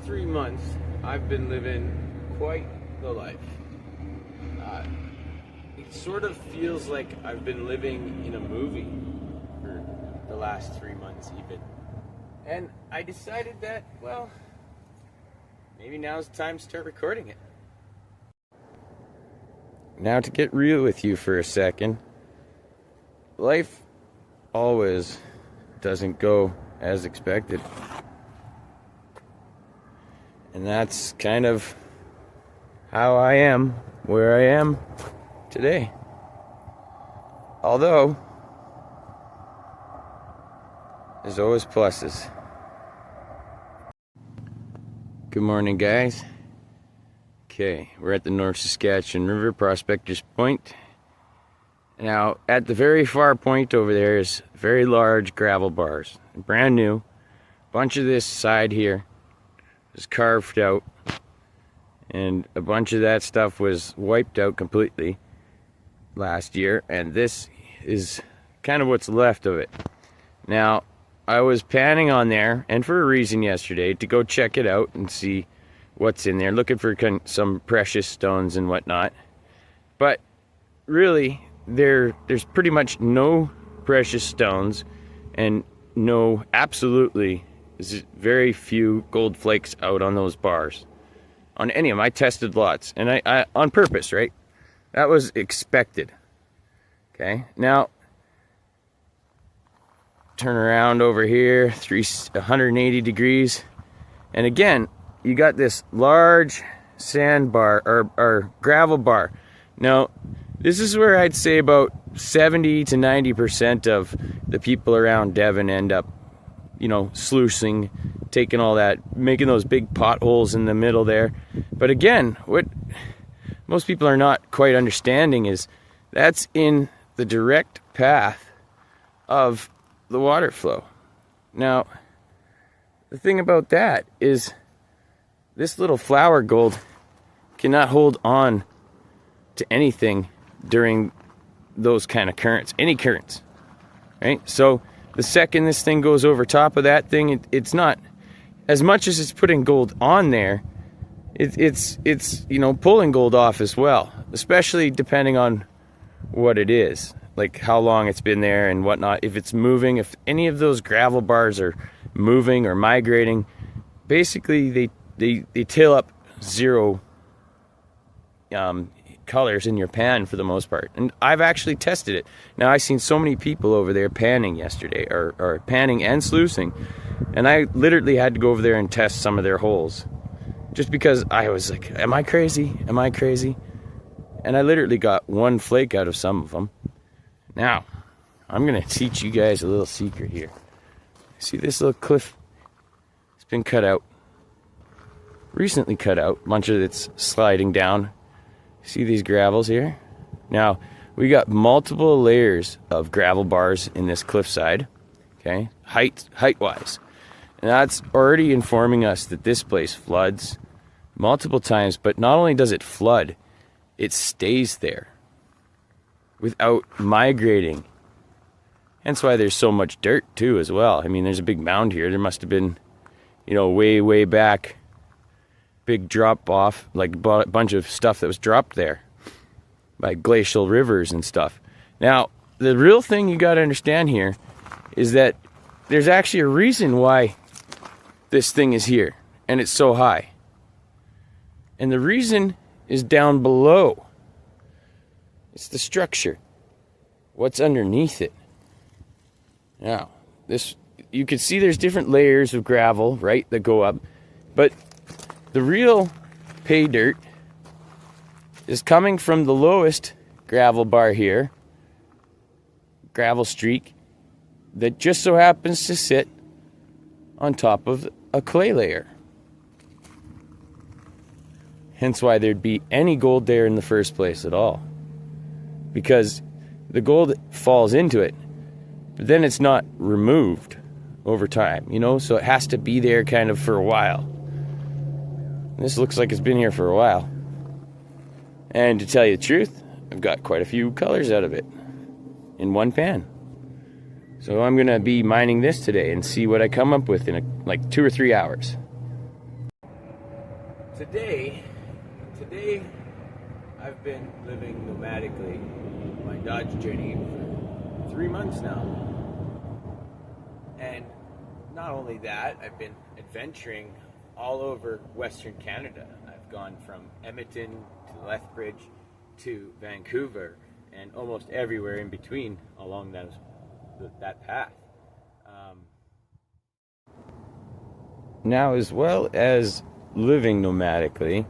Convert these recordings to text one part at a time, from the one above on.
3 months, I've been living quite the life. It sort of feels like I've been living in a movie for the last 3 months even. And I decided that, well, maybe now's the time to start recording it. Now, to get real with you for a second, life always doesn't go as expected. And that's kind of how I am where I am today. Although, there's always pluses. Good morning, guys. Okay, we're at the North Saskatchewan River, Prospectors Point. Now, at the very far point over there is very large gravel bars. Brand new. Bunch of this side here is carved out. And a bunch of that stuff was wiped out completely last year. And this is kind of what's left of it. Now, I was panning on there, and for a reason yesterday, to go check it out and see what's in there, looking for some precious stones and whatnot. But really, there's pretty much no precious stones and absolutely very few gold flakes out on those bars. On any of them, I tested lots, and I on purpose, right? That was expected. Okay, now turn around over here, 180 degrees, and again, you got this large sand bar or gravel bar. Now, this is where I'd say about 70 to 90% of the people around Devon end up, sluicing, taking all that, making those big potholes in the middle there. But again, what most people are not quite understanding is that's in the direct path of the water flow. Now, the thing about that is this little flower gold cannot hold on to anything during those kind of currents, any currents, right? So the second this thing goes over top of that thing, it's not, as much as it's putting gold on there, it's pulling gold off as well, especially depending on what it is, like how long it's been there and whatnot. If it's moving, if any of those gravel bars are moving or migrating, basically they tail up zero colors in your pan for the most part. And I've actually tested it. Now, I've seen so many people over there panning yesterday, or panning and sluicing, and I literally had to go over there and test some of their holes, just because I was like, am I crazy? Am I crazy? And I literally got one flake out of some of them. Now, I'm gonna teach you guys a little secret here. See this little cliff? It's been cut out. Recently cut out. A bunch of it's sliding down. See these gravels here? Now, we got multiple layers of gravel bars in this cliffside, okay, height-wise. And that's already informing us that this place floods multiple times, but not only does it flood, it stays there without migrating. Hence why there's so much dirt, too, as well. I mean, there's a big mound here. There must have been, way, way back, big drop off, like a bunch of stuff that was dropped there by glacial rivers and stuff. Now, the real thing you got to understand here is that there's actually a reason why this thing is here and it's so high. And the reason is down below. It's the structure. What's underneath it? Now, you can see there's different layers of gravel, right, that go up, but the real pay dirt is coming from the lowest gravel bar here, gravel streak, that just so happens to sit on top of a clay layer. Hence why there'd be any gold there in the first place at all. Because the gold falls into it, but then it's not removed over time, so it has to be there kind of for a while. This looks like it's been here for a while. And to tell you the truth, I've got quite a few colors out of it in one pan. So I'm going to be mining this today and see what I come up with in like 2 or 3 hours. Today I've been living nomadically, my Dodge journey for 3 months now. And not only that, I've been adventuring all over Western Canada. I've gone from Edmonton to Lethbridge to Vancouver and almost everywhere in between along that path. Now, as well as living nomadically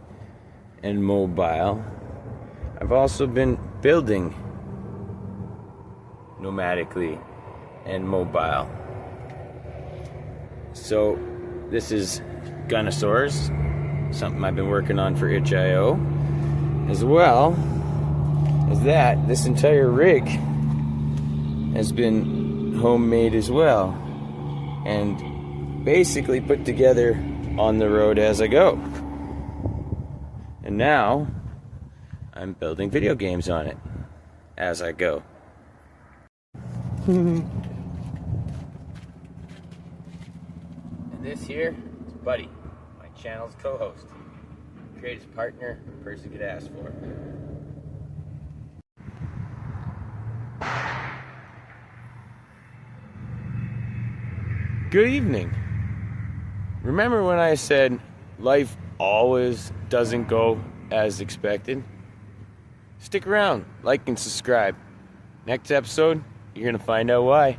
and mobile, I've also been building nomadically and mobile. So this is Gunnosaurus, something I've been working on for itch.io, as well as that. This entire rig has been homemade as well and basically put together on the road as I go. And now I'm building video games on it as I go. And this here is Buddy, my channel's co-host, greatest partner a person could ask for. Good evening. Remember when I said life always doesn't go as expected? Stick around, like and subscribe. Next episode, you're gonna find out why.